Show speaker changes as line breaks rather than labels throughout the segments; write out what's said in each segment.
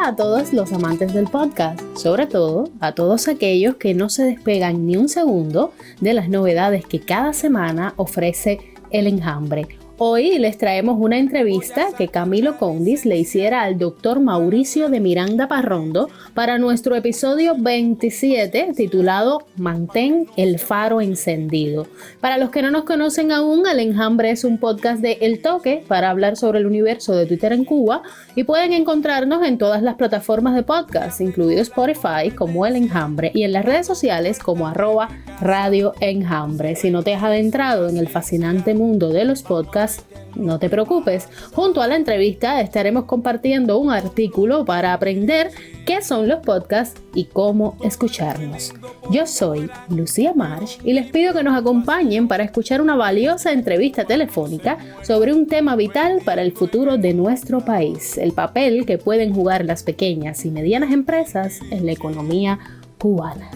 Bienvenida a todos los amantes del podcast, sobre todo a todos aquellos que no se despegan ni un segundo de las novedades que cada semana ofrece El Enjambre. Hoy les traemos una entrevista que Camilo Condis le hiciera al doctor Mauricio de Miranda Parrondo para nuestro episodio 27 titulado Mantén el faro encendido. Para los que no nos conocen aún, El Enjambre es un podcast de El Toque para hablar sobre el universo de Twitter en Cuba y pueden encontrarnos en todas las plataformas de podcast, incluido Spotify como El Enjambre y en las redes sociales como @Radio Enjambre. Si no te has adentrado en el fascinante mundo de los podcasts, no te preocupes, junto a la entrevista estaremos compartiendo un artículo para aprender qué son los podcasts y cómo escucharlos. Yo soy Lucía March y les pido que nos acompañen para escuchar una valiosa entrevista telefónica sobre un tema vital para el futuro de nuestro país, el papel que pueden jugar las pequeñas y medianas empresas en la economía cubana.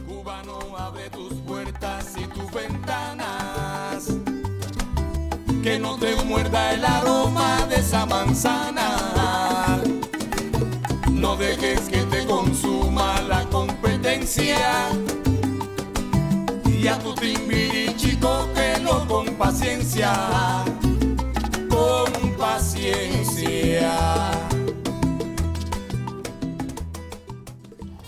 Cubano, abre tus puertas y tus ventanas, que no te muerda el aroma de esa manzana. No dejes que te consuma la competencia y a tu timbirichi cógelo con paciencia, con paciencia.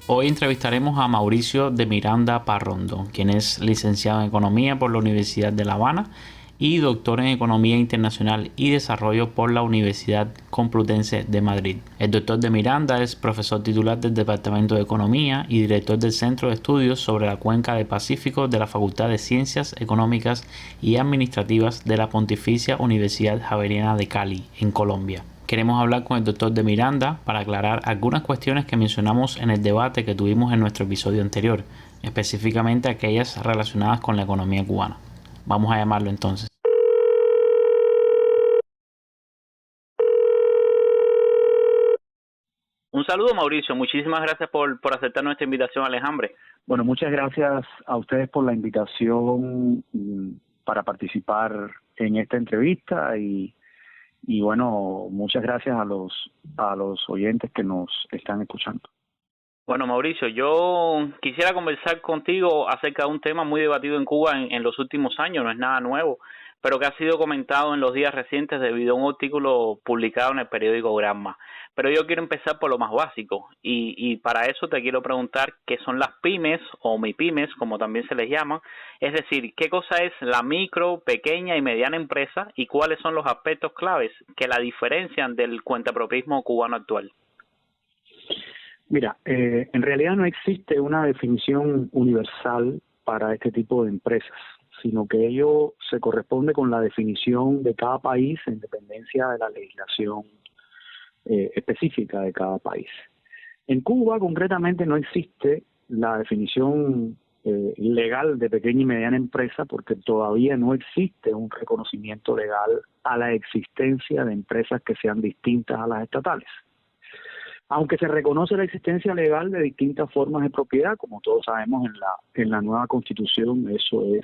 Hoy entrevistaremos a Mauricio de Miranda Parrondo, quien es licenciado en Economía por la Universidad de La Habana y doctor en Economía Internacional y Desarrollo por la Universidad Complutense de Madrid. El doctor de Miranda es profesor titular del Departamento de Economía y director del Centro de Estudios sobre la Cuenca del Pacífico de la Facultad de Ciencias Económicas y Administrativas de la Pontificia Universidad Javeriana de Cali, en Colombia. Queremos hablar con el doctor de Miranda para aclarar algunas cuestiones que mencionamos en el debate que tuvimos en nuestro episodio anterior, específicamente aquellas relacionadas con la economía cubana. Vamos a llamarlo entonces. Un saludo, Mauricio. Muchísimas gracias por aceptar nuestra invitación al Enjambre.
Bueno, muchas gracias a ustedes por la invitación para participar en esta entrevista y bueno, muchas gracias a los oyentes que nos están escuchando.
Bueno, Mauricio, yo quisiera conversar contigo acerca de un tema muy debatido en Cuba en los últimos años, no es nada nuevo, pero que ha sido comentado en los días recientes debido a un artículo publicado en el periódico Granma. Pero yo quiero empezar por lo más básico y para eso te quiero preguntar qué son las pymes o MIPYMES, como también se les llama, es decir, qué cosa es la micro, pequeña y mediana empresa y cuáles son los aspectos claves que la diferencian del cuentapropismo cubano actual.
Mira, en realidad no existe una definición universal para este tipo de empresas, sino que ello se corresponde con la definición de cada país en dependencia de la legislación específica de cada país. En Cuba, concretamente, no existe la definición legal de pequeña y mediana empresa porque todavía no existe un reconocimiento legal a la existencia de empresas que sean distintas a las estatales. Aunque se reconoce la existencia legal de distintas formas de propiedad, como todos sabemos en la nueva Constitución, eso es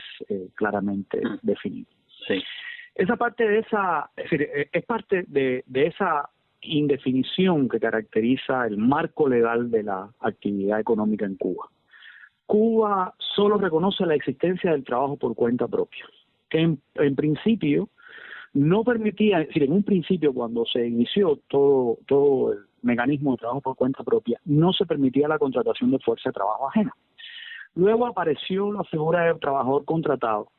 claramente definido.
Sí.
Esa parte de esa, es decir, es parte de esa indefinición que caracteriza el marco legal de la actividad económica en Cuba. Cuba solo reconoce la existencia del trabajo por cuenta propia, que en principio no permitía, es decir, en un principio cuando se inició todo el mecanismo de trabajo por cuenta propia, no se permitía la contratación de fuerza de trabajo ajena. Luego apareció la figura del trabajador contratado,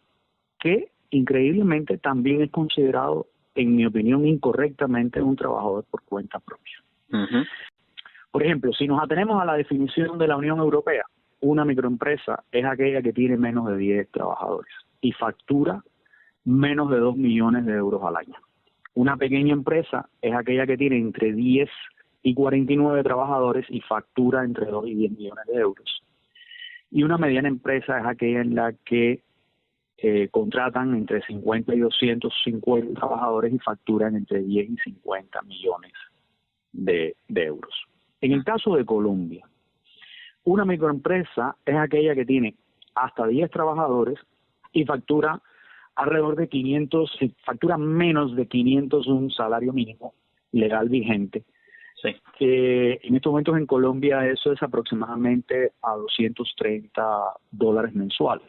que increíblemente también es considerado, en mi opinión, incorrectamente un trabajador por cuenta propia.
Uh-huh.
Por ejemplo, si nos atenemos a la definición de la Unión Europea, una microempresa es aquella que tiene menos de 10 trabajadores y factura menos de 2 millones de euros al año. Una pequeña empresa es aquella que tiene entre 10 y 49 trabajadores y factura entre 2 y 10 millones de euros. Y una mediana empresa es aquella en la que contratan entre 50 y 250 trabajadores y facturan entre 10 y 50 millones de euros. En el caso de Colombia, una microempresa es aquella que tiene hasta 10 trabajadores y factura alrededor de 500, factura menos de 500 un salario mínimo legal vigente
Sí.
que en estos momentos en Colombia eso es aproximadamente a $230 mensuales.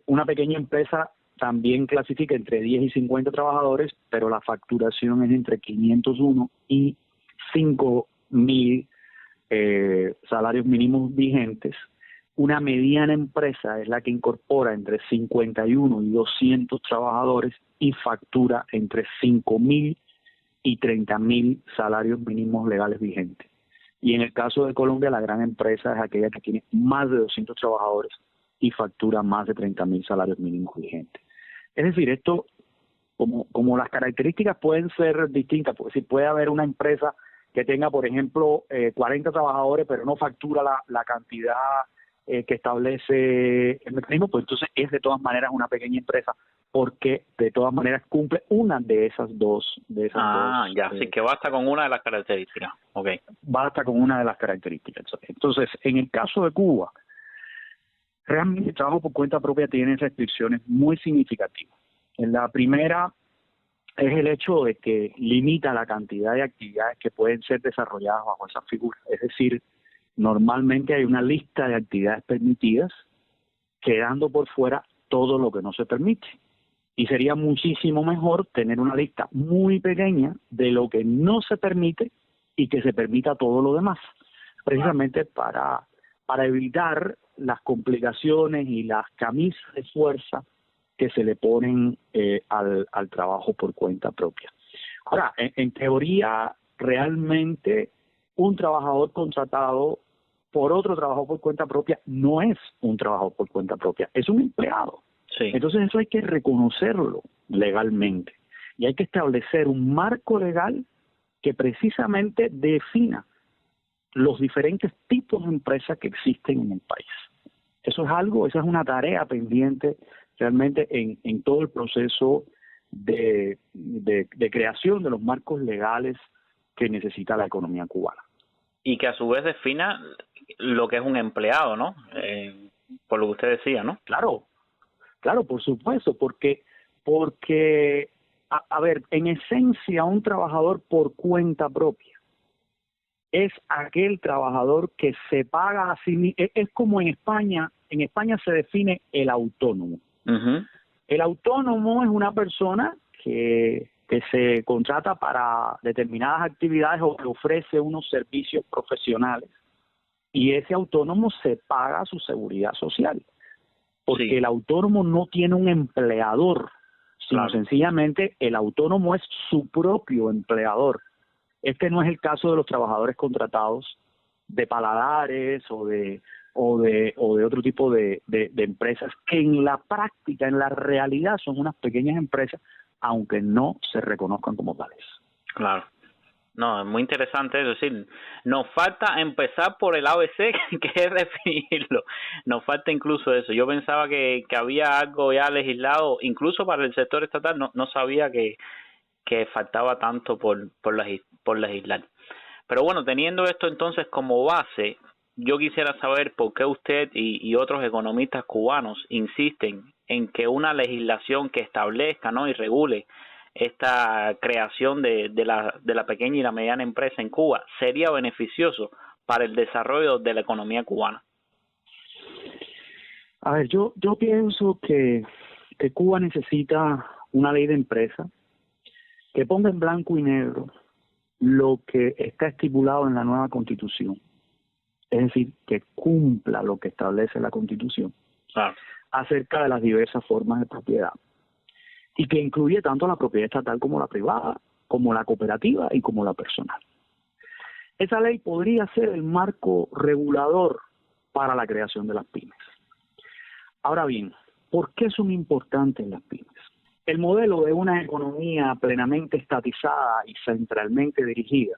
Una pequeña empresa también clasifica entre 10 y 50 trabajadores, pero la facturación es entre 501 y 5.000 salarios mínimos vigentes. Una mediana empresa es la que incorpora entre 51 y 200 trabajadores y factura entre 5.000 y 30.000 salarios mínimos legales vigentes. Y en el caso de Colombia, la gran empresa es aquella que tiene más de 200 trabajadores y factura más de 30.000 salarios mínimos vigentes. Es decir, esto, como las características pueden ser distintas, pues si puede haber una empresa que tenga, por ejemplo, 40 trabajadores, pero no factura la cantidad que establece el mecanismo, pues entonces es de todas maneras una pequeña empresa, porque de todas maneras cumple una de esas dos.
Ya, así que basta con una de las características. Okay.
Basta con una de las características. Entonces, en el caso de Cuba, realmente el trabajo por cuenta propia tiene restricciones muy significativas. La primera es el hecho de que limita la cantidad de actividades que pueden ser desarrolladas bajo esa figura. Es decir, normalmente hay una lista de actividades permitidas, quedando por fuera todo lo que no se permite. Y sería muchísimo mejor tener una lista muy pequeña de lo que no se permite y que se permita todo lo demás, precisamente para evitar las complicaciones y las camisas de fuerza que se le ponen al trabajo por cuenta propia. Ahora, en teoría, realmente un trabajador contratado por otro trabajador por cuenta propia no es un trabajador por cuenta propia, es un empleado.
Sí.
Entonces eso hay que reconocerlo legalmente y hay que establecer un marco legal que precisamente defina los diferentes tipos de empresas que existen en el país. Esa es una tarea pendiente realmente en todo el proceso de creación de los marcos legales que necesita la economía cubana.
Y que a su vez defina lo que es un empleado, ¿no? Por lo que usted decía, ¿no?
Claro, por supuesto, porque a ver, en esencia un trabajador por cuenta propia es aquel trabajador que se paga a sí mismo. Es como en España se define el autónomo.
Uh-huh.
El autónomo es una persona que se contrata para determinadas actividades o que ofrece unos servicios profesionales y ese autónomo se paga su seguridad social. Porque
Sí.
el autónomo no tiene un empleador, sino sencillamente el autónomo es su propio empleador. Este no es el caso de los trabajadores contratados de paladares o de otro tipo de empresas que en la práctica, en la realidad son unas pequeñas empresas, aunque no se reconozcan como tales.
Claro. No, es muy interesante, es decir, nos falta empezar por el ABC, que es definirlo. Nos falta incluso eso. Yo pensaba que había algo ya legislado, incluso para el sector estatal, no sabía que faltaba tanto por legislar. Pero bueno, teniendo esto entonces como base, yo quisiera saber por qué usted y otros economistas cubanos insisten en que una legislación que establezca, ¿no?, y regule esta creación de la pequeña y la mediana empresa en Cuba sería beneficioso para el desarrollo de la economía cubana.
A ver, yo pienso que Cuba necesita una ley de empresa que ponga en blanco y negro lo que está estipulado en la nueva Constitución. Es decir, que cumpla lo que establece la Constitución acerca de las diversas formas de propiedad y que incluye tanto la propiedad estatal como la privada, como la cooperativa y como la personal. Esa ley podría ser el marco regulador para la creación de las pymes. Ahora bien, ¿por qué son importantes las pymes? El modelo de una economía plenamente estatizada y centralmente dirigida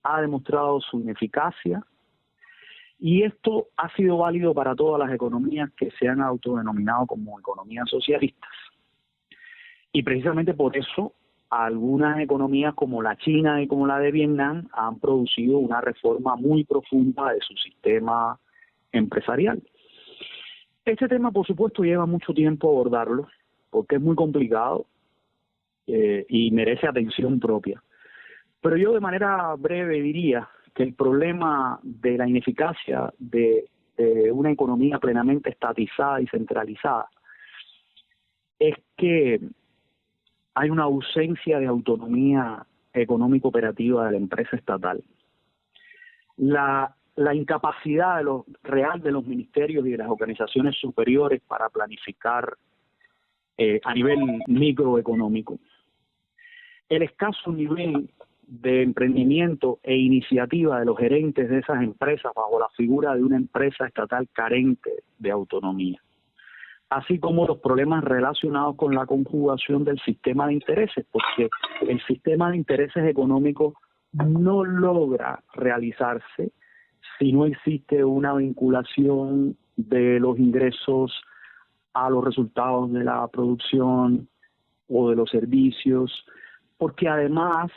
ha demostrado su ineficacia y esto ha sido válido para todas las economías que se han autodenominado como economías socialistas. Y precisamente por eso algunas economías como la China y como la de Vietnam han producido una reforma muy profunda de su sistema empresarial. Este tema, por supuesto, lleva mucho tiempo abordarlo porque es muy complicado y merece atención propia. Pero yo de manera breve diría que el problema de la ineficacia de una economía plenamente estatizada y centralizada es que hay una ausencia de autonomía económico-operativa de la empresa estatal. La incapacidad real de los ministerios y de las organizaciones superiores para planificar a nivel microeconómico. El escaso nivel de emprendimiento e iniciativa de los gerentes de esas empresas bajo la figura de una empresa estatal carente de autonomía, así como los problemas relacionados con la conjugación del sistema de intereses, porque el sistema de intereses económicos no logra realizarse si no existe una vinculación de los ingresos a los resultados de la producción o de los servicios, porque además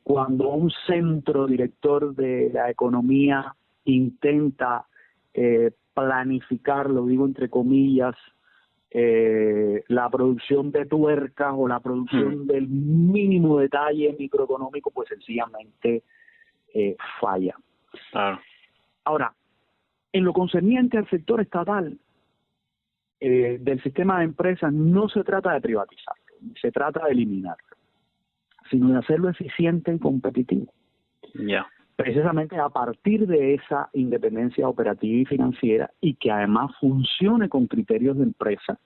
cuando un centro director de la economía intenta planificar, lo digo entre comillas, la producción de tuercas o la producción del mínimo detalle microeconómico, pues sencillamente falla.
Claro.
Ahora, en lo concerniente al sector estatal del sistema de empresas, no se trata de privatizarlo, se trata de eliminarlo, sino de hacerlo eficiente y competitivo.
Ya.
Precisamente a partir de esa independencia operativa y financiera, y que además funcione con criterios de empresa,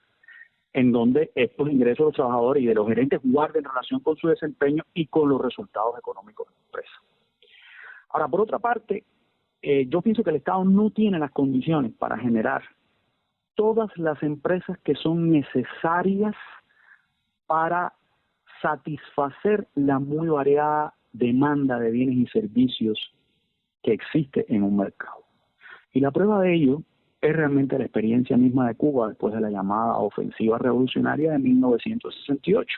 en donde estos ingresos de los trabajadores y de los gerentes guarden relación con su desempeño y con los resultados económicos de la empresa. Ahora, por otra parte, yo pienso que el Estado no tiene las condiciones para generar todas las empresas que son necesarias para satisfacer la muy variada demanda de bienes y servicios que existe en un mercado. Y la prueba de ello es realmente la experiencia misma de Cuba después de la llamada ofensiva revolucionaria de 1968,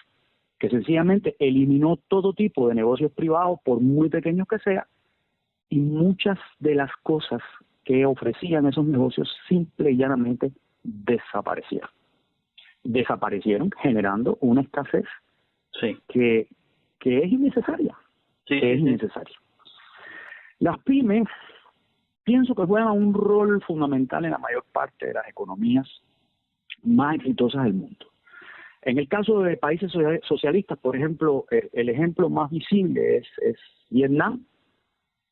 que sencillamente eliminó todo tipo de negocios privados, por muy pequeños que sean, y muchas de las cosas que ofrecían esos negocios simple y llanamente desaparecieron. Desaparecieron generando una escasez que es innecesaria. Innecesaria. Las pymes, pienso que juegan un rol fundamental en la mayor parte de las economías más exitosas del mundo. En el caso de países socialistas, por ejemplo, el ejemplo más visible es Vietnam,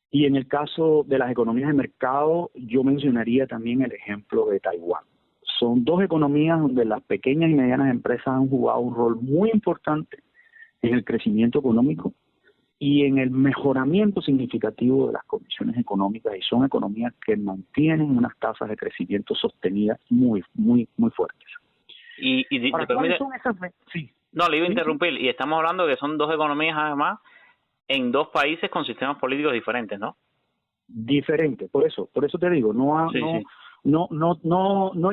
y en el caso de las economías de mercado, yo mencionaría también el ejemplo de Taiwán. Son dos economías donde las pequeñas y medianas empresas han jugado un rol muy importante en el crecimiento económico y en el mejoramiento significativo de las condiciones económicas, y son economías que mantienen unas tasas de crecimiento sostenidas muy fuertes.
Ahora,
¿cuáles son esas? Sí.
No, le iba a interrumpir, y estamos hablando de que son dos economías además en dos países con sistemas políticos diferentes, ¿no?
Diferentes, por eso te digo, no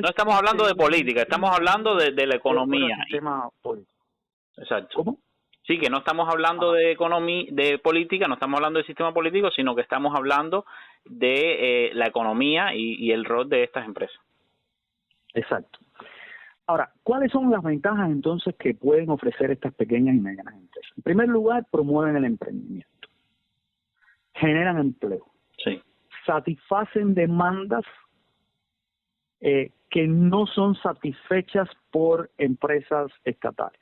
estamos hablando de política, estamos hablando de la economía.
Sistema político.
Exacto.
¿Cómo?
Sí, que no estamos hablando de economía, de política, no estamos hablando de sistema político, sino que estamos hablando de la economía y el rol de estas empresas.
Exacto. Ahora, ¿cuáles son las ventajas entonces que pueden ofrecer estas pequeñas y medianas empresas? En primer lugar, promueven el emprendimiento, generan empleo, satisfacen demandas que no son satisfechas por empresas estatales.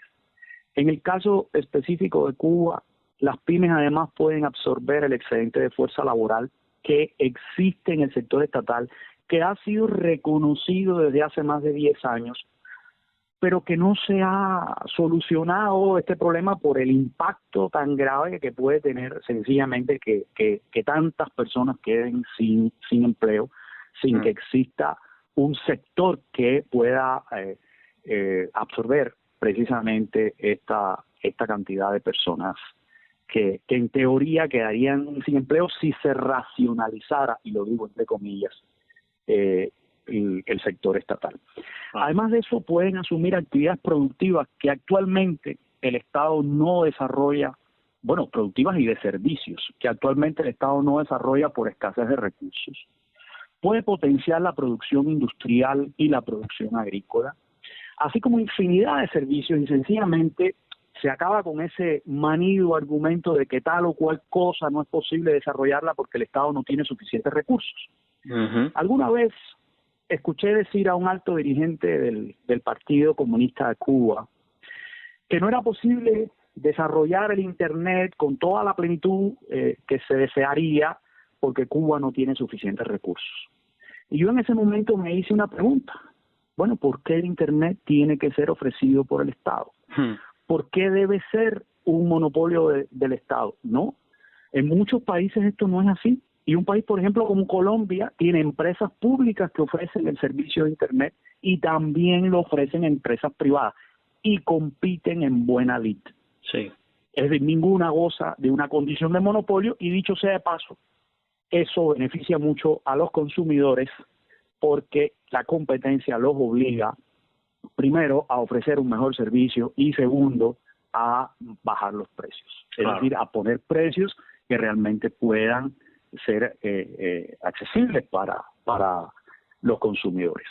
En el caso específico de Cuba, las pymes además pueden absorber el excedente de fuerza laboral que existe en el sector estatal, que ha sido reconocido desde hace más de 10 años, pero que no se ha solucionado este problema por el impacto tan grave que puede tener sencillamente que tantas personas queden sin empleo, sin que exista un sector que pueda absorber precisamente esta cantidad de personas que en teoría quedarían sin empleo si se racionalizara, y lo digo entre comillas, el sector estatal. Además de eso, pueden asumir actividades productivas que actualmente el Estado no desarrolla, productivas y de servicios, que actualmente el Estado no desarrolla por escasez de recursos. Puede potenciar la producción industrial y la producción agrícola, así como infinidad de servicios, y sencillamente se acaba con ese manido argumento de que tal o cual cosa no es posible desarrollarla porque el Estado no tiene suficientes recursos. Alguna vez escuché decir a un alto dirigente del Partido Comunista de Cuba que no era posible desarrollar el Internet con toda la plenitud que se desearía porque Cuba no tiene suficientes recursos. Y yo en ese momento me hice una pregunta. Bueno, ¿por qué el Internet tiene que ser ofrecido por el Estado? ¿Por qué debe ser un monopolio del Estado? No, en muchos países esto no es así. Y un país, por ejemplo, como Colombia, tiene empresas públicas que ofrecen el servicio de Internet y también lo ofrecen empresas privadas y compiten en buena lid.
Sí.
Es decir, ninguna goza de una condición de monopolio y dicho sea de paso, eso beneficia mucho a los consumidores porque la competencia los obliga, primero, a ofrecer un mejor servicio y segundo, a bajar los precios.
Claro.
Es decir, a poner precios que realmente puedan ser accesibles para los consumidores.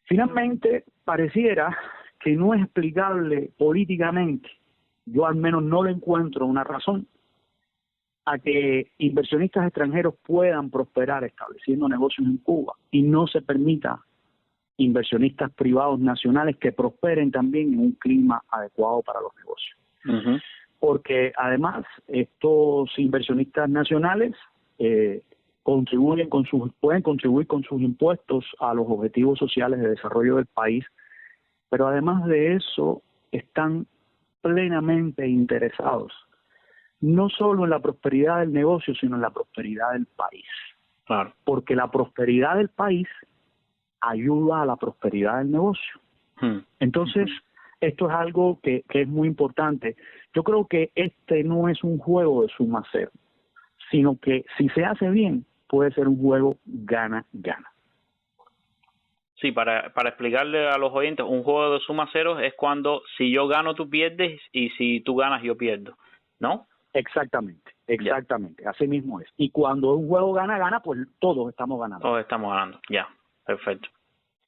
Finalmente, pareciera que no es explicable políticamente, yo al menos no le encuentro una razón, a que inversionistas extranjeros puedan prosperar estableciendo negocios en Cuba y no se permita inversionistas privados nacionales que prosperen también en un clima adecuado para los negocios. Porque además estos inversionistas nacionales pueden contribuir con sus impuestos a los objetivos sociales de desarrollo del país, pero además de eso están plenamente interesados no solo en la prosperidad del negocio, sino en la prosperidad del país.
Claro.
Porque la prosperidad del país ayuda a la prosperidad del negocio. Entonces, esto es algo que es muy importante. Yo creo que este no es un juego de suma cero, sino que si se hace bien, puede ser un juego gana-gana.
Sí, para explicarle a los oyentes, un juego de suma cero es cuando si yo gano, tú pierdes, y si tú ganas, yo pierdo, ¿no?
Exactamente. Así mismo es. Y cuando un juego gana-gana, pues todos estamos ganando.
Todos estamos ganando, ya, perfecto.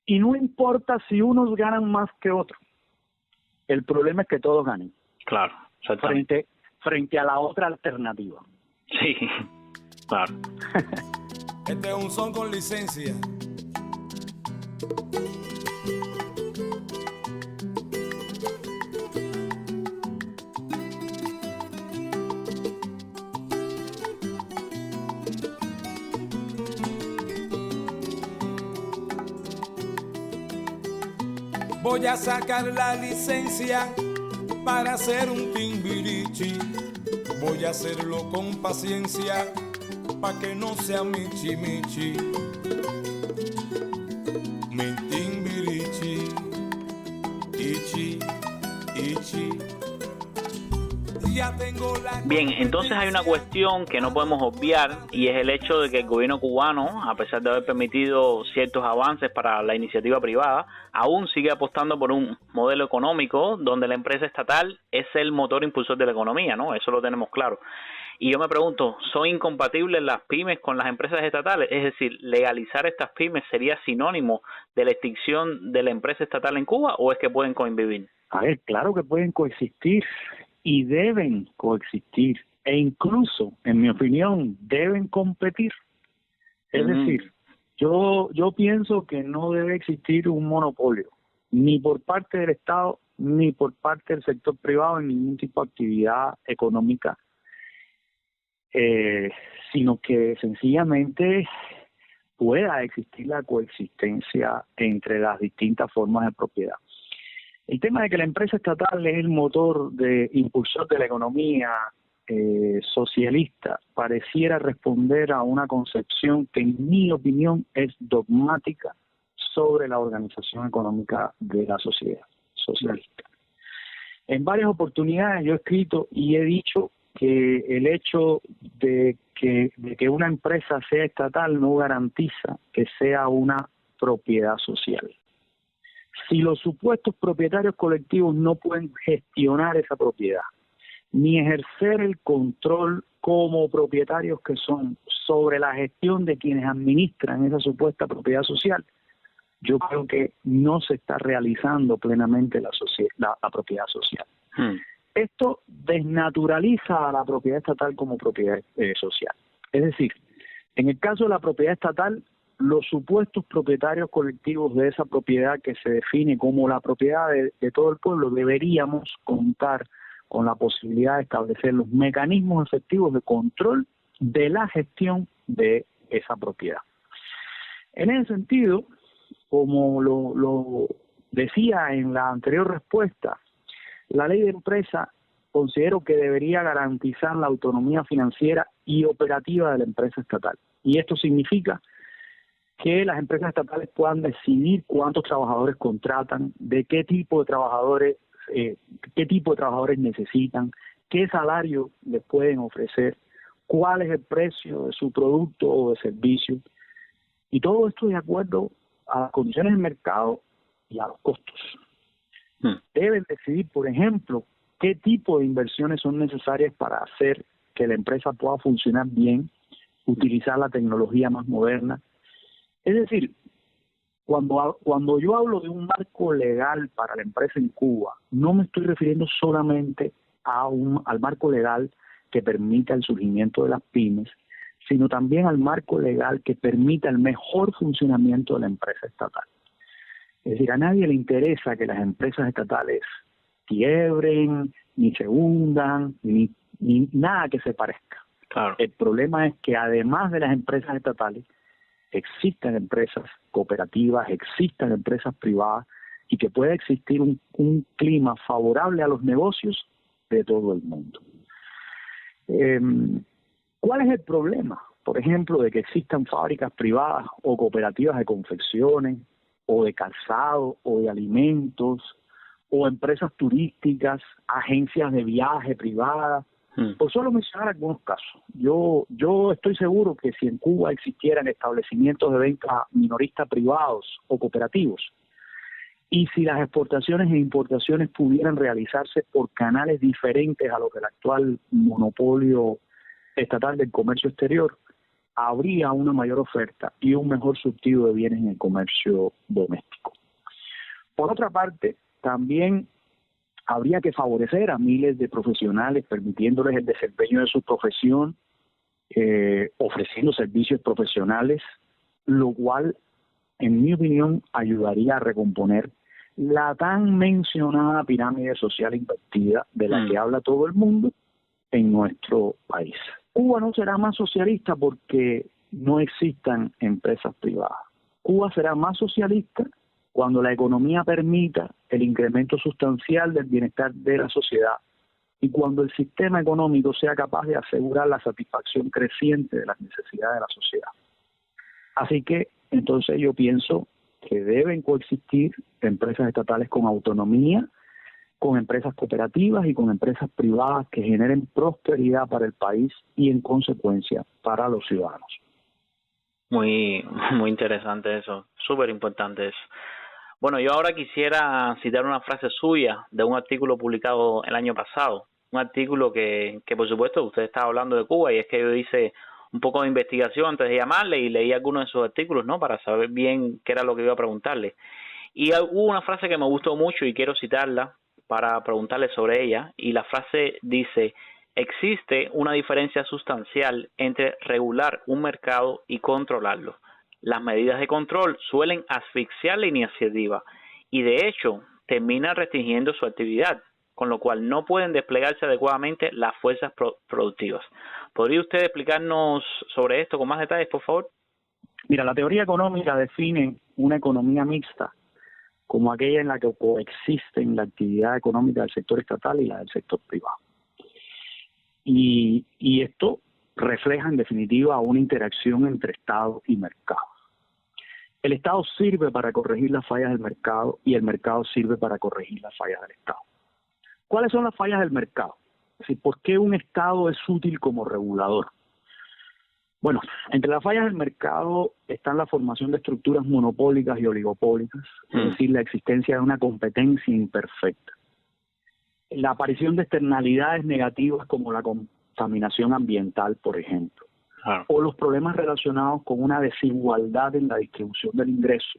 Y no importa si unos ganan más que otros. El problema es que todos ganen.
Claro, exactamente.
Frente a la otra alternativa.
Sí, claro.
Este es un son con licencia. Voy a sacar la licencia para hacer un timbirichi. Voy a hacerlo con paciencia pa' que no sea michi michi. Mi timbirichi, ichi, ichi. Ya tengo la...
Bien, entonces hay una cuestión que no podemos obviar y es el hecho de que el gobierno cubano, a pesar de haber permitido ciertos avances para la iniciativa privada, aún sigue apostando por un modelo económico donde la empresa estatal es el motor impulsor de la economía, ¿no? Eso lo tenemos claro. Y yo me pregunto, ¿son incompatibles las pymes con las empresas estatales? Es decir, ¿legalizar estas pymes sería sinónimo de la extinción de la empresa estatal en Cuba o es que pueden convivir?
A ver, claro que pueden coexistir y deben coexistir e incluso, en mi opinión, deben competir. Es decir, yo pienso que no debe existir un monopolio, ni por parte del Estado, ni por parte del sector privado en ningún tipo de actividad económica, sino que sencillamente pueda existir la coexistencia entre las distintas formas de propiedad. El tema de que la empresa estatal es el motor de impulsor de la economía socialista pareciera responder a una concepción que en mi opinión es dogmática sobre la organización económica de la sociedad socialista. En varias oportunidades yo he escrito y he dicho que el hecho de que una empresa sea estatal no garantiza que sea una propiedad social. Si los supuestos propietarios colectivos no pueden gestionar esa propiedad, ni ejercer el control como propietarios que son sobre la gestión de quienes administran esa supuesta propiedad social, yo creo que no se está realizando plenamente la propiedad social. Esto desnaturaliza a la propiedad estatal como propiedad social. Es decir, en el caso de la propiedad estatal, los supuestos propietarios colectivos de esa propiedad que se define como la propiedad de todo el pueblo, deberíamos contar con la posibilidad de establecer los mecanismos efectivos de control de la gestión de esa propiedad. En ese sentido, como lo decía en la anterior respuesta, la ley de empresa considero que debería garantizar la autonomía financiera y operativa de la empresa estatal. Y esto significa que las empresas estatales puedan decidir cuántos trabajadores contratan, de qué tipo de trabajadores necesitan, qué salario les pueden ofrecer, cuál es el precio de su producto o de servicio, y todo esto de acuerdo a las condiciones del mercado y a los costos. Deben decidir, por ejemplo, qué tipo de inversiones son necesarias para hacer que la empresa pueda funcionar bien, utilizar la tecnología más moderna. Es decir, cuando yo hablo de un marco legal para la empresa en Cuba, no me estoy refiriendo solamente al marco legal que permita el surgimiento de las pymes, sino también al marco legal que permita el mejor funcionamiento de la empresa estatal. Es decir, a nadie le interesa que las empresas estatales quiebren, ni se hundan, ni nada que se parezca.
Claro.
El problema es que además de las empresas estatales, existan empresas cooperativas, existan empresas privadas y que pueda existir un clima favorable a los negocios de todo el mundo. ¿Cuál es el problema? Por ejemplo, de que existan fábricas privadas o cooperativas de confecciones, o de calzado, o de alimentos, o empresas turísticas, agencias de viaje privadas, por solo mencionar algunos casos. Yo estoy seguro que si en Cuba existieran establecimientos de venta minorista privados o cooperativos, y si las exportaciones e importaciones pudieran realizarse por canales diferentes a los del actual monopolio estatal del comercio exterior, habría una mayor oferta y un mejor surtido de bienes en el comercio doméstico. Por otra parte, también habría que favorecer a miles de profesionales, permitiéndoles el desempeño de su profesión, ofreciendo servicios profesionales, lo cual, en mi opinión, ayudaría a recomponer la tan mencionada pirámide social invertida de la que habla todo el mundo en nuestro país. Cuba no será más socialista porque no existan empresas privadas. Cuba será más socialista cuando la economía permita el incremento sustancial del bienestar de la sociedad y cuando el sistema económico sea capaz de asegurar la satisfacción creciente de las necesidades de la sociedad. Así que, entonces yo pienso que deben coexistir empresas estatales con autonomía, con empresas cooperativas y con empresas privadas que generen prosperidad para el país y, en consecuencia, para los ciudadanos.
Muy interesante eso, súper importante eso. Bueno, yo ahora quisiera citar una frase suya de un artículo publicado el año pasado, un artículo que por supuesto usted estaba hablando de Cuba, y es que yo hice un poco de investigación antes de llamarle y leí algunos de sus artículos, ¿no?, para saber bien qué era lo que iba a preguntarle. Y hubo una frase que me gustó mucho y quiero citarla para preguntarle sobre ella, y la frase dice: existe una diferencia sustancial entre regular un mercado y controlarlo. Las medidas de control suelen asfixiar la iniciativa y de hecho terminan restringiendo su actividad, con lo cual no pueden desplegarse adecuadamente las fuerzas productivas. ¿Podría usted explicarnos sobre esto con más detalles, por favor?
Mira, la teoría económica define una economía mixta como aquella en la que coexisten la actividad económica del sector estatal y la del sector privado. Y esto refleja en definitiva una interacción entre Estado y mercado. El Estado sirve para corregir las fallas del mercado y el mercado sirve para corregir las fallas del Estado. ¿Cuáles son las fallas del mercado? Es decir, ¿por qué un Estado es útil como regulador? Bueno, entre las fallas del mercado están la formación de estructuras monopólicas y oligopólicas, es decir, la existencia de una competencia imperfecta. La aparición de externalidades negativas como la contaminación ambiental, por ejemplo, o los problemas relacionados con una desigualdad en la distribución del ingreso,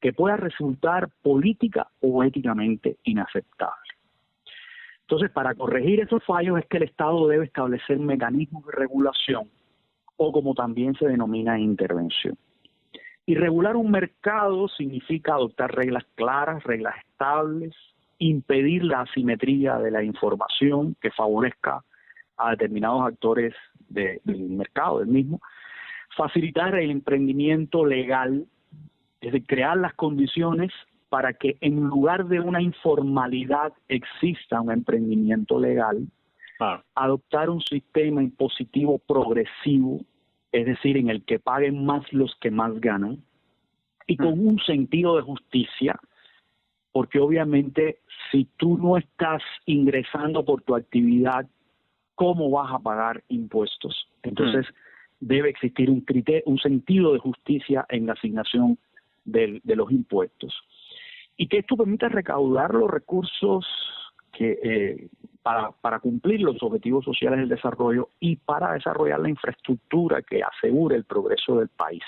que pueda resultar política o éticamente inaceptable. Entonces, para corregir esos fallos es que el Estado debe establecer mecanismos de regulación o como también se denomina intervención. Y regular un mercado significa adoptar reglas claras, reglas estables, impedir la asimetría de la información que favorezca a determinados actores del mercado del mismo, facilitar el emprendimiento legal, es decir, crear las condiciones para que en lugar de una informalidad exista un emprendimiento legal, adoptar un sistema impositivo progresivo, es decir, en el que paguen más los que más ganan, y con un sentido de justicia, porque obviamente si tú no estás ingresando por tu actividad, ¿cómo vas a pagar impuestos? Entonces debe existir un sentido de justicia en la asignación de los impuestos. Y que esto permita recaudar los recursos que para cumplir los objetivos sociales del desarrollo y para desarrollar la infraestructura que asegure el progreso del país,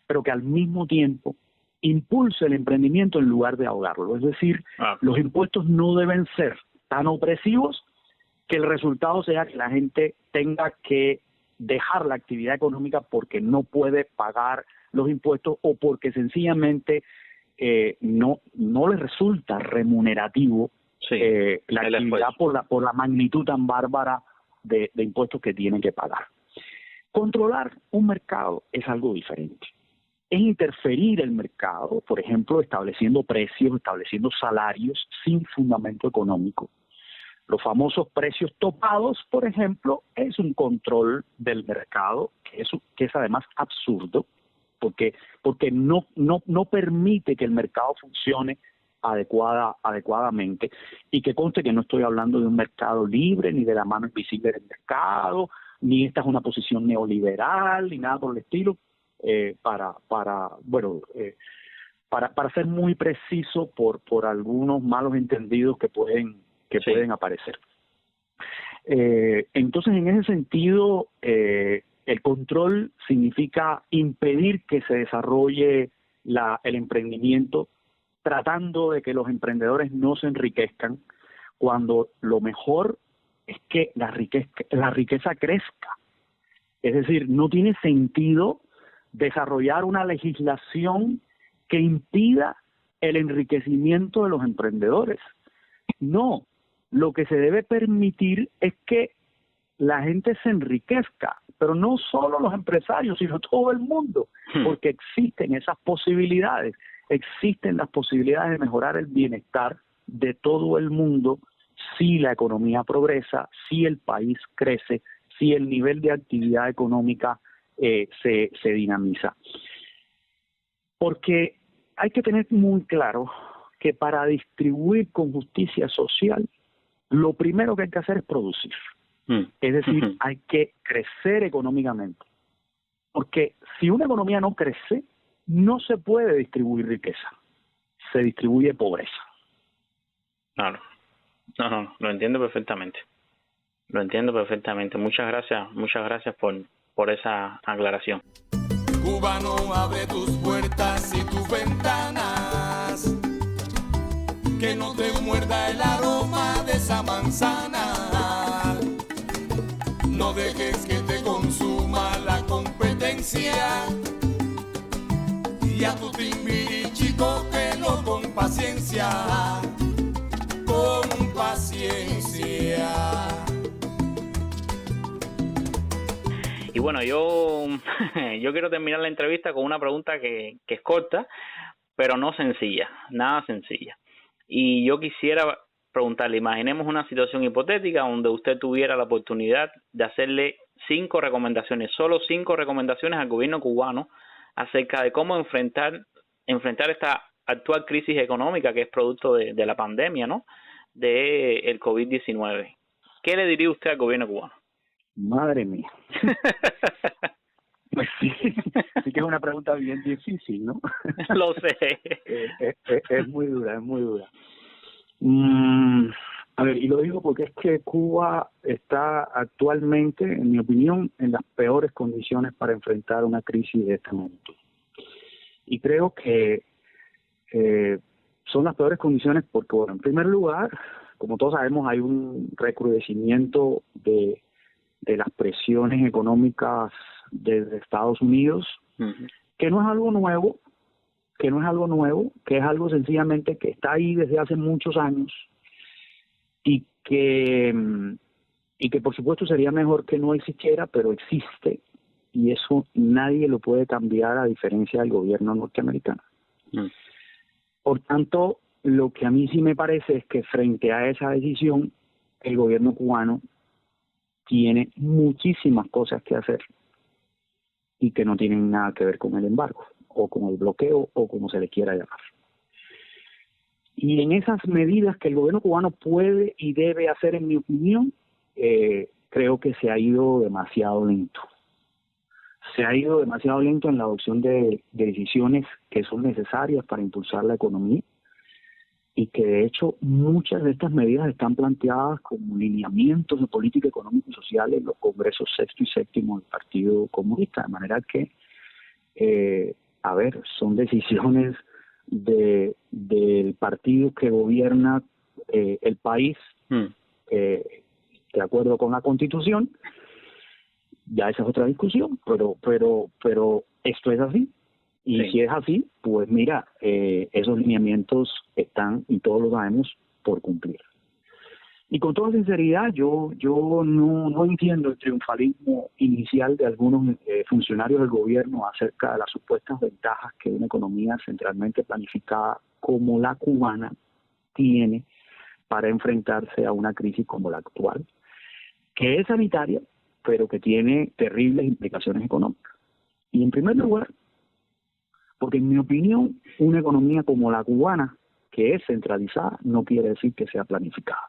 pero que al mismo tiempo impulse el emprendimiento en lugar de ahogarlo. Es decir, los impuestos no deben ser tan opresivos que el resultado sea que la gente tenga que dejar la actividad económica porque no puede pagar los impuestos o porque sencillamente no les resulta remunerativo la actividad por la magnitud tan bárbara de impuestos que tienen que pagar. Controlar un mercado es algo diferente. Es interferir el mercado, por ejemplo, estableciendo precios, estableciendo salarios sin fundamento económico. Los famosos precios topados, por ejemplo, es un control del mercado que es además absurdo, porque no permite que el mercado funcione adecuadamente. Y que conste que no estoy hablando de un mercado libre, ni de la mano invisible del mercado, ni esta es una posición neoliberal, ni nada por el estilo, para ser muy preciso por algunos malos entendidos que pueden aparecer. Entonces, en ese sentido, el control significa impedir que se desarrolle el emprendimiento, tratando de que los emprendedores no se enriquezcan, cuando lo mejor es que la riqueza crezca. Es decir, no tiene sentido desarrollar una legislación que impida el enriquecimiento de los emprendedores. No, lo que se debe permitir es que la gente se enriquezca, pero no solo los empresarios, sino todo el mundo, porque existen esas posibilidades, existen las posibilidades de mejorar el bienestar de todo el mundo si la economía progresa, si el país crece, si el nivel de actividad económica se dinamiza. Porque hay que tener muy claro que para distribuir con justicia social, lo primero que hay que hacer es producir. Es decir, hay que crecer económicamente. Porque si una economía no crece, no se puede distribuir riqueza, se distribuye pobreza.
Claro. No, lo entiendo perfectamente. Muchas gracias por esa aclaración.
Cubano, abre tus puertas y tus ventanas, que no te muerda el aroma de esa manzana. No dejes que te consuma la competencia, y a tu timbirichi cógelo con paciencia, con paciencia.
Y bueno, yo quiero terminar la entrevista con una pregunta que es corta, pero no sencilla, nada sencilla. Y yo quisiera preguntarle, imaginemos una situación hipotética donde usted tuviera la oportunidad de hacerle 5 recomendaciones, solo 5 recomendaciones al gobierno cubano acerca de cómo enfrentar esta actual crisis económica que es producto de la pandemia, ¿no? De el COVID-19. ¿Qué le diría usted al gobierno cubano?
Madre mía. Pues sí que es una pregunta bien difícil, ¿no?
Lo sé.
Es muy dura. A ver, y lo digo porque es que Cuba está actualmente, en mi opinión, en las peores condiciones para enfrentar una crisis de este momento. Y creo que son las peores condiciones porque, bueno, en primer lugar, como todos sabemos, hay un recrudecimiento de las presiones económicas desde Estados Unidos, que no es algo nuevo, que es algo sencillamente que está ahí desde hace muchos años y que por supuesto sería mejor que no existiera, pero existe, y eso nadie lo puede cambiar a diferencia del gobierno norteamericano. Por tanto, lo que a mí sí me parece es que frente a esa decisión, el gobierno cubano tiene muchísimas cosas que hacer y que no tienen nada que ver con el embargo o con el bloqueo o como se le quiera llamar. Y en esas medidas que el gobierno cubano puede y debe hacer, en mi opinión, creo que se ha ido demasiado lento. Se ha ido demasiado lento en la adopción de decisiones que son necesarias para impulsar la economía, y que de hecho muchas de estas medidas están planteadas como lineamientos de política económica y social en los congresos sexto y séptimo del Partido Comunista, de manera que, son decisiones del partido que gobierna el país, de acuerdo con la Constitución. Ya esa es otra discusión, pero esto es así. Y si es así, pues mira, esos lineamientos están, y todos lo sabemos, por cumplir. Y con toda sinceridad, yo no entiendo el triunfalismo inicial de algunos funcionarios del gobierno acerca de las supuestas ventajas que una economía centralmente planificada como la cubana tiene para enfrentarse a una crisis como la actual, que es sanitaria, pero que tiene terribles implicaciones económicas. Y en primer lugar, porque en mi opinión, una economía como la cubana, que es centralizada, no quiere decir que sea planificada.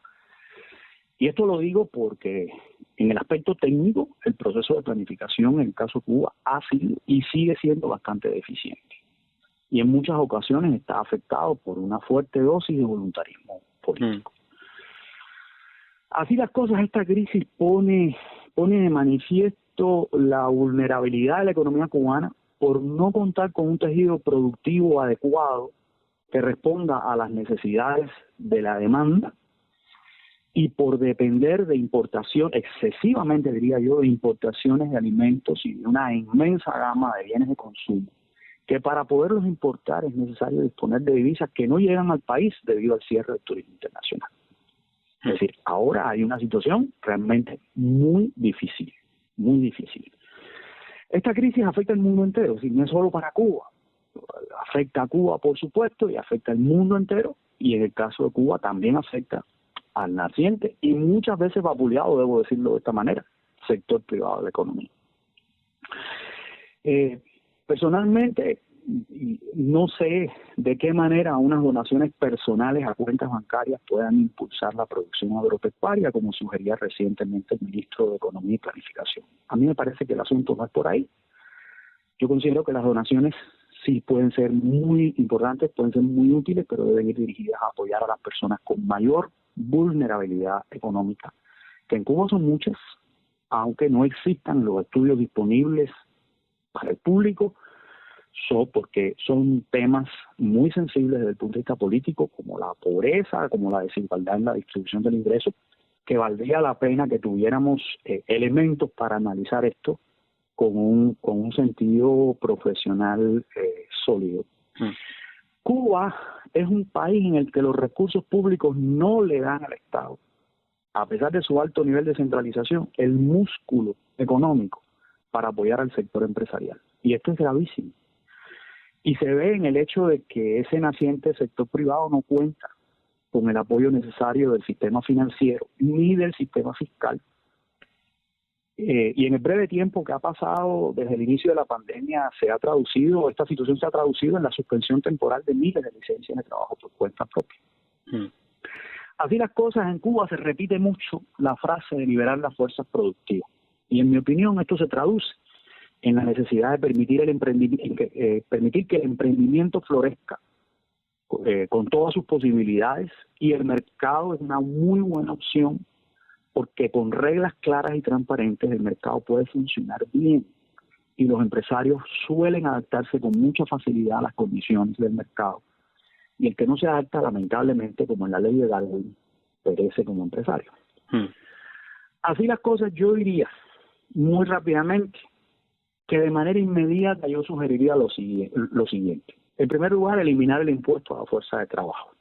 Y esto lo digo porque en el aspecto técnico, el proceso de planificación en el caso de Cuba ha sido y sigue siendo bastante deficiente. Y en muchas ocasiones está afectado por una fuerte dosis de voluntarismo político. Así las cosas, esta crisis pone de manifiesto la vulnerabilidad de la economía cubana por no contar con un tejido productivo adecuado que responda a las necesidades de la demanda, y por depender de importación, excesivamente diría yo, de importaciones de alimentos y de una inmensa gama de bienes de consumo, que para poderlos importar es necesario disponer de divisas que no llegan al país debido al cierre del turismo internacional. Es decir, ahora hay una situación realmente muy difícil, muy difícil. Esta crisis afecta al mundo entero, no es solo para Cuba. Afecta a Cuba, por supuesto, y afecta al mundo entero, y en el caso de Cuba también afecta al naciente y muchas veces vapuleado, debo decirlo de esta manera, sector privado de la economía. Personalmente, no sé de qué manera unas donaciones personales a cuentas bancarias puedan impulsar la producción agropecuaria, como sugería recientemente el ministro de Economía y Planificación. A mí me parece que el asunto no es por ahí. Yo considero que las donaciones sí pueden ser muy importantes, pueden ser muy útiles, pero deben ir dirigidas a apoyar a las personas con mayor vulnerabilidad económica, que en Cuba son muchas, aunque no existan los estudios disponibles para el público, porque son temas muy sensibles desde el punto de vista político, como la pobreza, como la desigualdad en la distribución del ingreso, que valdría la pena que tuviéramos elementos para analizar esto con un sentido profesional sólido. Cuba es un país en el que los recursos públicos no le dan al Estado, a pesar de su alto nivel de centralización, el músculo económico para apoyar al sector empresarial. Y esto es gravísimo. Y se ve en el hecho de que ese naciente sector privado no cuenta con el apoyo necesario del sistema financiero ni del sistema fiscal. Y en el breve tiempo que ha pasado desde el inicio de la pandemia, esta situación se ha traducido en la suspensión temporal de miles de licencias de trabajo por cuenta propia. Así las cosas, en Cuba se repite mucho la frase de liberar las fuerzas productivas. Y en mi opinión esto se traduce en la necesidad de permitir que el emprendimiento florezca con todas sus posibilidades, y el mercado es una muy buena opción, porque con reglas claras y transparentes el mercado puede funcionar bien, y los empresarios suelen adaptarse con mucha facilidad a las condiciones del mercado. Y el que no se adapta, lamentablemente, como en la ley de Darwin, perece como empresario. Así las cosas, yo diría muy rápidamente que de manera inmediata yo sugeriría lo siguiente. En primer lugar, eliminar el impuesto a la fuerza de trabajo,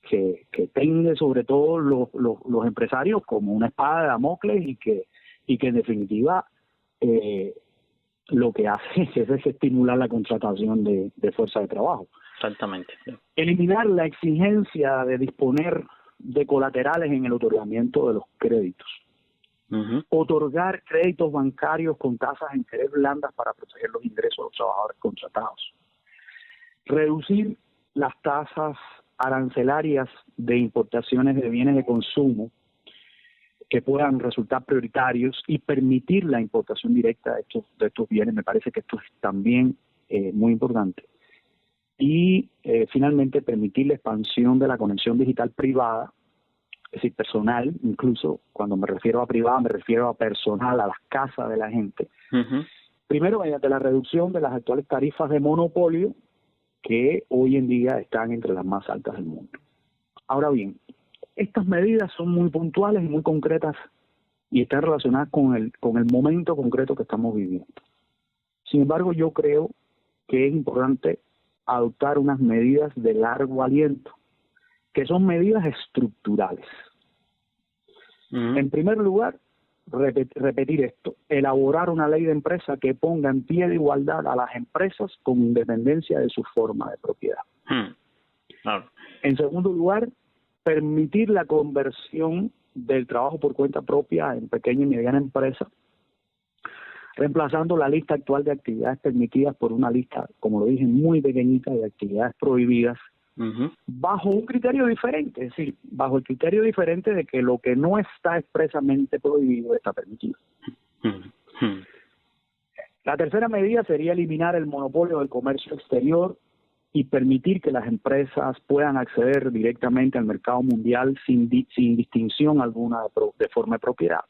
que tiende sobre todo los empresarios como una espada de Damocles y que en definitiva lo que hace es desestimular la contratación de fuerza de trabajo.
Exactamente.
Eliminar la exigencia de disponer de colaterales en el otorgamiento de los créditos. Otorgar créditos bancarios con tasas de interés blandas para proteger los ingresos de los trabajadores contratados. Reducir las tasas arancelarias de importaciones de bienes de consumo que puedan resultar prioritarios y permitir la importación directa de estos bienes. Me parece que esto es también muy importante. Y finalmente permitir la expansión de la conexión digital privada, es decir, personal, incluso cuando me refiero a privada me refiero a personal, a las casas de la gente. Primero, mediante la reducción de las actuales tarifas de monopolio que hoy en día están entre las más altas del mundo. Ahora bien, estas medidas son muy puntuales y muy concretas y están relacionadas con el momento concreto que estamos viviendo. Sin embargo, yo creo que es importante adoptar unas medidas de largo aliento, que son medidas estructurales. En primer lugar, repetir esto, elaborar una ley de empresa que ponga en pie de igualdad a las empresas con independencia de su forma de propiedad. En segundo lugar, permitir la conversión del trabajo por cuenta propia en pequeña y mediana empresa, reemplazando la lista actual de actividades permitidas por una lista, como lo dije, muy pequeñita de actividades prohibidas, bajo un criterio diferente, es decir, bajo el criterio diferente de que lo que no está expresamente prohibido está permitido. La tercera medida sería eliminar el monopolio del comercio exterior y permitir que las empresas puedan acceder directamente al mercado mundial sin distinción alguna de forma de propiedad.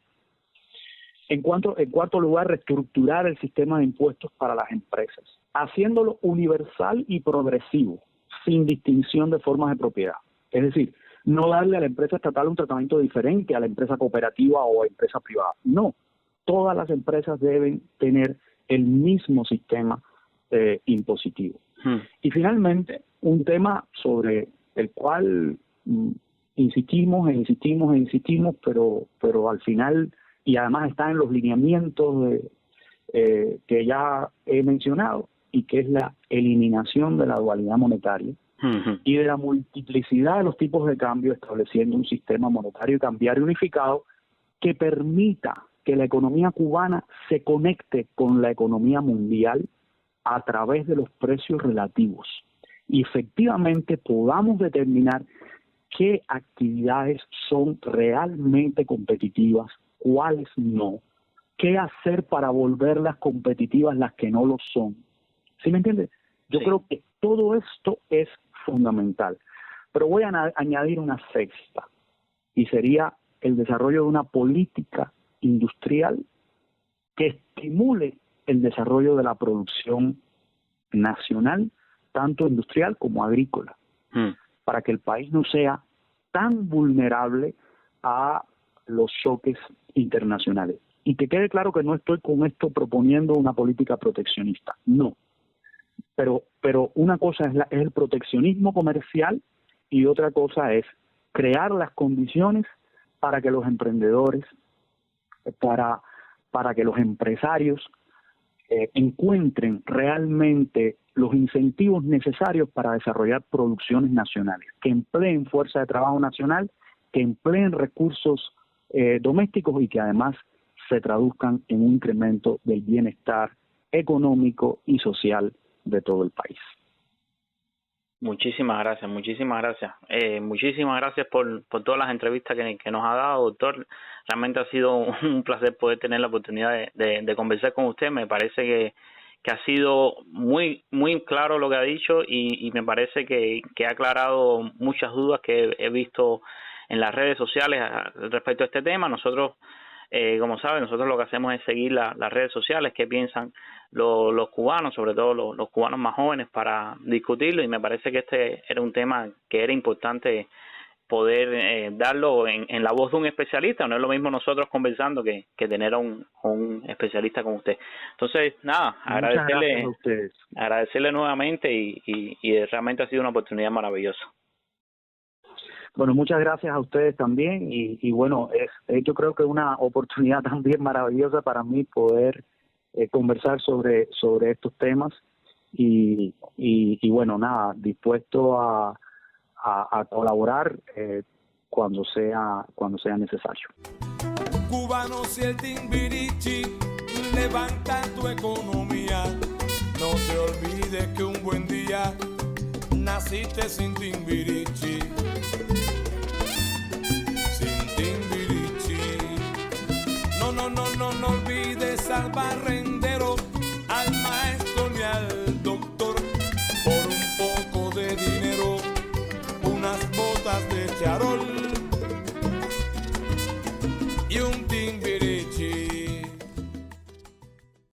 En cuarto lugar, reestructurar el sistema de impuestos para las empresas, haciéndolo universal y progresivo, sin distinción de formas de propiedad. Es decir, no darle a la empresa estatal un tratamiento diferente a la empresa cooperativa o a empresa privada. No, todas las empresas deben tener el mismo sistema impositivo. Y finalmente, un tema sobre el cual insistimos, pero al final, y además está en los lineamientos que ya he mencionado, y que es la eliminación de la dualidad monetaria y de la multiplicidad de los tipos de cambio, estableciendo un sistema monetario y cambiario unificado que permita que la economía cubana se conecte con la economía mundial a través de los precios relativos y efectivamente podamos determinar qué actividades son realmente competitivas, cuáles no, qué hacer para volverlas competitivas las que no lo son. ¿Sí me entiendes? Yo creo que todo esto es fundamental. Pero voy a añadir una sexta, y sería el desarrollo de una política industrial que estimule el desarrollo de la producción nacional, tanto industrial como agrícola, para que el país no sea tan vulnerable a los choques internacionales. Y que quede claro que no estoy con esto proponiendo una política proteccionista, no. Pero una cosa es el proteccionismo comercial y otra cosa es crear las condiciones para que los emprendedores, para que los empresarios encuentren realmente los incentivos necesarios para desarrollar producciones nacionales, que empleen fuerza de trabajo nacional, que empleen recursos domésticos y que además se traduzcan en un incremento del bienestar económico y social de todo el país.
Muchísimas gracias. Muchísimas gracias por todas las entrevistas que nos ha dado, doctor. Realmente ha sido un placer poder tener la oportunidad de conversar con usted. Me parece que ha sido muy claro lo que ha dicho y me parece que ha aclarado muchas dudas que he visto en las redes sociales respecto a este tema. Nosotros, como saben, nosotros lo que hacemos es seguir las redes sociales, qué piensan los cubanos, sobre todo los cubanos más jóvenes, para discutirlo, y me parece que este era un tema que era importante
poder darlo en la voz de un especialista. No es lo mismo nosotros conversando que tener a un especialista como usted. Entonces, nada, agradecerle nuevamente y realmente ha sido una oportunidad maravillosa.
Bueno, muchas gracias a ustedes también y bueno, yo creo que es una oportunidad también maravillosa para mí poder conversar sobre estos temas y bueno, nada, dispuesto a colaborar cuando sea necesario.
Cubanos y el Timbiriche levanta tu economía. No te olvides que un buen día naciste sin Timbiriche. Sin Timbiriche. No olvides al barrio.